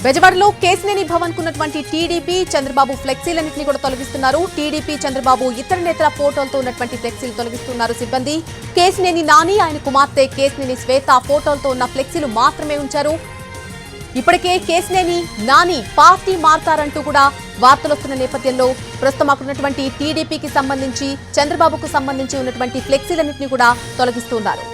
బెజవాడలో కేసినేని భవన్ కున్నటువంటి టీడీపీ చంద్రబాబు ఫ్లెక్సీలన్నింటినీ కూడా తొలగిస్తున్నారు. టీడీపీ చంద్రబాబు ఇతర నేతల ఫోటోలతో ఉన్నటువంటి ఫ్లెక్సీలు తొలగిస్తున్నారు సిబ్బంది. కేసినేని నాని, ఆయన కుమార్తె కేసినేని శ్వేత ఫోటోలతో ఉన్న ఫ్లెక్సీలు మాత్రమే ఉంచారు. ఇప్పటికే కేసినేని నాని పార్టీ మారతారంటూ కూడా వార్తలు వస్తున్న నేపథ్యంలో ప్రస్తుతం అక్కడున్నటువంటి టీడీపీకి సంబంధించి చంద్రబాబుకు సంబంధించి ఉన్నటువంటి ఫ్లెక్సీలన్నింటినీ కూడా తొలగిస్తున్నారు.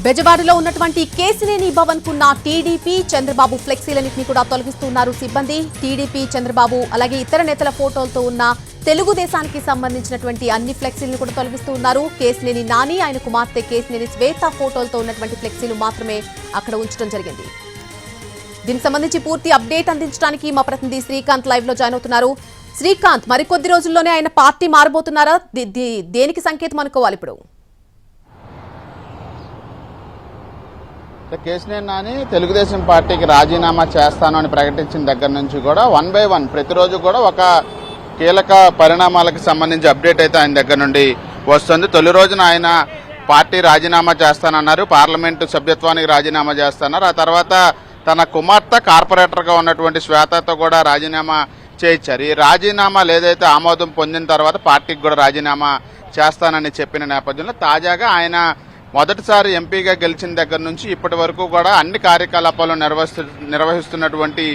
బెజవాడలో ఉన్నటువంటి కేసినేని భవన్ కున్న టీడీపీ చంద్రబాబు ఫ్లెక్సీలన్నింటినీ కూడా తొలగిస్తున్నారు సిబ్బంది. టీడీపీ చంద్రబాబు అలాగే ఇతర నేతల ఫోటోలతో ఉన్న తెలుగుదేశానికి సంబంధించినటువంటి అన్ని ఫ్లెక్సీలను కూడా తొలగిస్తూ ఉన్నారు. కేసినేని నాని, ఆయన కుమార్తె కేసినేని శ్వేత ఫోటోలతో ఉన్నటువంటి ఫ్లెక్సీలు మాత్రమే అక్కడ ఉంచడం జరిగింది. దీనికి సంబంధించి పూర్తి అప్డేట్ అందించడానికి మా ప్రతినిధి శ్రీకాంత్ లైవ్ లో జాయిన్ అవుతున్నారు. శ్రీకాంత్, మరికొద్ది రోజుల్లోనే ఆయన పార్టీ మారబోతున్నారా? దేనికి సంకేతం అనుకోవాలి ఇప్పుడు? కేసినేని నాని తెలుగుదేశం పార్టీకి రాజీనామా చేస్తాను అని ప్రకటించిన దగ్గర నుంచి కూడా 1 by 1 ప్రతిరోజు కూడా ఒక కీలక పరిణామాలకు సంబంధించి అప్డేట్ అయితే ఆయన దగ్గర నుండి వస్తుంది. తొలి రోజున ఆయన పార్టీ రాజీనామా చేస్తానన్నారు, పార్లమెంటు సభ్యత్వానికి రాజీనామా చేస్తున్నారు. ఆ తర్వాత తన కుమార్తె కార్పొరేటర్గా ఉన్నటువంటి శ్వేతతో కూడా రాజీనామా చేయించారు. ఈ రాజీనామాలు ఏదైతే ఆమోదం పొందిన తర్వాత పార్టీకి కూడా రాజీనామా చేస్తానని చెప్పిన నేపథ్యంలో తాజాగా ఆయన మొదటిసారి ఎంపీగా గెలిచిన దగ్గర నుంచి ఇప్పటి వరకు కూడా అన్ని కార్యకలాపాలు నిర్వహిస్తున్నటువంటి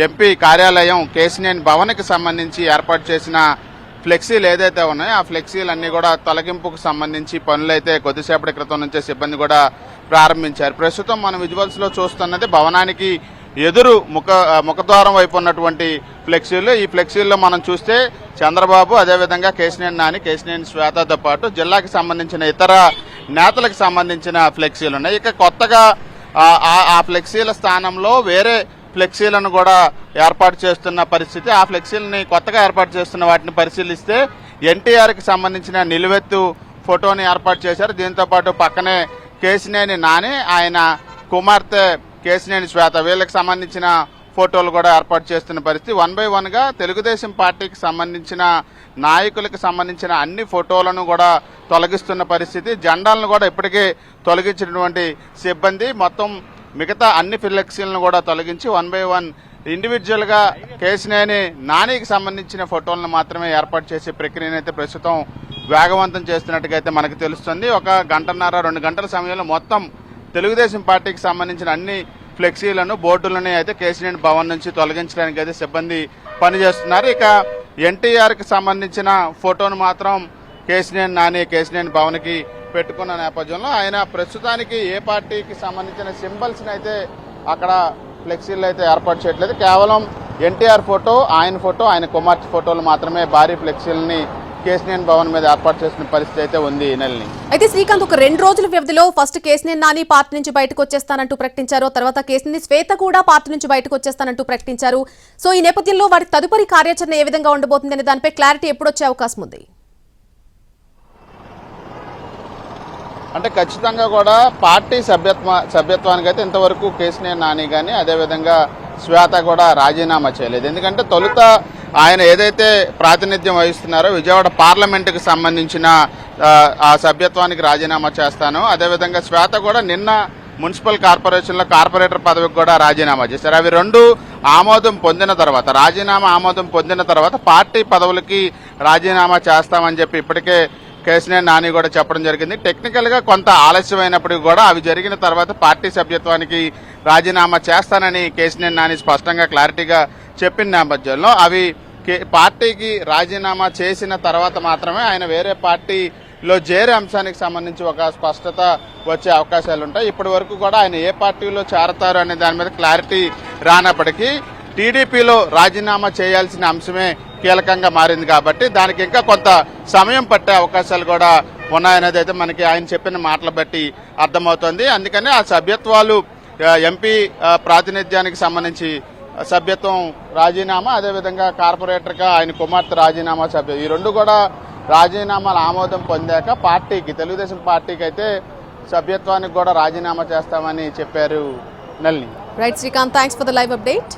ఎంపీ కార్యాలయం కేసినేని భవన్కి సంబంధించి ఏర్పాటు చేసిన ఫ్లెక్సీలు ఏదైతే ఉన్నాయో ఆ ఫ్లెక్సీలు అన్ని కూడా తొలగింపుకు సంబంధించి పనులైతే కొద్దిసేపటి క్రితం నుంచే సిబ్బంది కూడా ప్రారంభించారు. ప్రస్తుతం మనం విజువల్స్ లో చూస్తున్నది భవనానికి ఎదురు ముఖద్వారం వైపు ఉన్నటువంటి ఫ్లెక్సీలు. ఈ ఫ్లెక్సీల్లో మనం చూస్తే చంద్రబాబు, అదేవిధంగా కేసినేని నాని, కేసినేని శ్వేతతో పాటు జిల్లాకి సంబంధించిన ఇతర నేతలకు సంబంధించిన ఫ్లెక్సీలు ఉన్నాయి. ఇక కొత్తగా ఆ ఫ్లెక్సీల స్థానంలో వేరే ఫ్లెక్సీలను కూడా ఏర్పాటు చేస్తున్న పరిస్థితి. ఆ ఫ్లెక్సీలని కొత్తగా ఏర్పాటు చేస్తున్న వాటిని పరిశీలిస్తే ఎన్టీఆర్కి సంబంధించిన నిలువెత్తు ఫోటోని ఏర్పాటు చేశారు. దీంతో పాటు పక్కనే కేసినేని నాని, ఆయన కుమార్తె కేసినేని శ్వేత, వీళ్ళకి సంబంధించిన ఫోటోలు కూడా ఏర్పాటు చేస్తున్న పరిస్థితి. 1 by 1 గా తెలుగుదేశం పార్టీకి సంబంధించిన నాయకులకు సంబంధించిన అన్ని ఫోటోలను కూడా తొలగిస్తున్న పరిస్థితి. జెండాలను కూడా ఇప్పటికే తొలగించినటువంటి సిబ్బంది మొత్తం మిగతా అన్ని ఫ్లెక్సీలను కూడా తొలగించి 1 by 1 ఇండివిజువల్ గా కేసినేని నానికి సంబంధించిన ఫోటోలను మాత్రమే ఏర్పాటు చేసే ప్రక్రియను అయితే ప్రస్తుతం వేగవంతం చేస్తున్నట్టుగా అయితే మనకు తెలుస్తుంది. 1 గంటన్నర 2 గంటల సమయంలో మొత్తం తెలుగుదేశం పార్టీకి సంబంధించిన అన్ని ఫ్లెక్సీలను, బోర్డులను అయితే కేసినేని భవన్ నుంచి తొలగించడానికి అయితే సిబ్బంది పనిచేస్తున్నారు. ఇక ఎన్టీఆర్కి సంబంధించిన ఫోటోను మాత్రం కేసినేని నాని కేసినేని భవన్కి పెట్టుకున్న నేపథ్యంలో ఆయన ప్రస్తుతానికి ఏ పార్టీకి సంబంధించిన సింబల్స్ అయితే అక్కడ ఫ్లెక్సీలు అయితే ఏర్పాటు చేయట్లేదు. కేవలం ఎన్టీఆర్ ఫోటో, ఆయన కుమార్తె ఫోటోలు మాత్రమే భారీ ఫ్లెక్సీలని కేసినేని భవన్ మీద ఏర్పాటు చేసిన పరిస్థితి అయితే ఉంది. నెలని అయితే శ్రీకాంత్, ఒక 2 రోజుల వ్యవధిలో ఫస్ట్ కేసినేని నాని పార్టీ నుంచి బయటకు వచ్చేస్తానంటూ ప్రకటించారు, తర్వాత కేసినేని శ్వేత కూడా పార్టీ నుంచి బయటకు వచ్చేస్తానంటూ ప్రకటించారు. సో ఈ నేపథ్యంలో వారి తదుపరి కార్యాచరణ ఏ విధంగా ఉండబోతుంది అనే దానిపై క్లారిటీ ఎప్పుడు వచ్చే అవకాశం ఉంది? అంటే ఖచ్చితంగా కూడా పార్టీ సభ్యత్వానికి అయితే ఇంతవరకు కేసినేని నాని కానీ అదేవిధంగా శ్వేత కూడా రాజీనామా చేయలేదు. ఎందుకంటే తొలుత ఆయన ఏదైతే ప్రాతినిధ్యం వహిస్తున్నారో విజయవాడ పార్లమెంటుకు సంబంధించిన ఆ సభ్యత్వానికి రాజీనామా చేస్తాను, అదేవిధంగా శ్వేత కూడా నిన్న మున్సిపల్ కార్పొరేషన్లో కార్పొరేటర్ పదవికి కూడా రాజీనామా చేశారు. అవి రెండు ఆమోదం పొందిన తర్వాత, రాజీనామా ఆమోదం పొందిన తర్వాత పార్టీ పదవులకి రాజీనామా చేస్తామని చెప్పి ఇప్పటికే కేసినేని నాని కూడా చెప్పడం జరిగింది. టెక్నికల్ గా కొంత ఆలస్యమైనప్పటికీ కూడా అవి జరిగిన తర్వాత పార్టీ సభ్యత్వానికి రాజీనామా చేస్తానని కేసినేని నాని స్పష్టంగా క్లారిటీగా చెప్పిన నేపథ్యంలో అవి పార్టీకి రాజీనామా చేసిన తర్వాత మాత్రమే ఆయన వేరే పార్టీలో చేరే అంశానికి సంబంధించి ఒక స్పష్టత వచ్చే అవకాశాలు ఉంటాయి. ఇప్పటి వరకు కూడా ఆయన ఏ పార్టీలో చేరతారు అనే దాని మీద క్లారిటీ రానప్పటికీ టీడీపీలో రాజీనామా చేయాల్సిన అంశమే కీలకంగా మారింది కాబట్టి దానికి ఇంకా కొంత సమయం పట్టే అవకాశాలు కూడా ఉన్నాయనేది అయితే మనకి ఆయన చెప్పిన మాటలు బట్టి అర్థమవుతోంది. అందుకని ఆ సభ్యత్వాలు ఎంపీ ప్రాతినిధ్యానికి సంబంధించి సభ్యత్వం రాజీనామా, అదేవిధంగా కార్పొరేటర్గా ఆయన కుమార్తె రాజీనామా సభ్యత్వం, ఈ రెండు కూడా రాజీనామాల ఆమోదం పొందాక పార్టీకి, తెలుగుదేశం పార్టీకి అయితే సభ్యత్వానికి కూడా రాజీనామా చేస్తామని చెప్పారు. Nalini. Right Srikanth, thanks for the live update.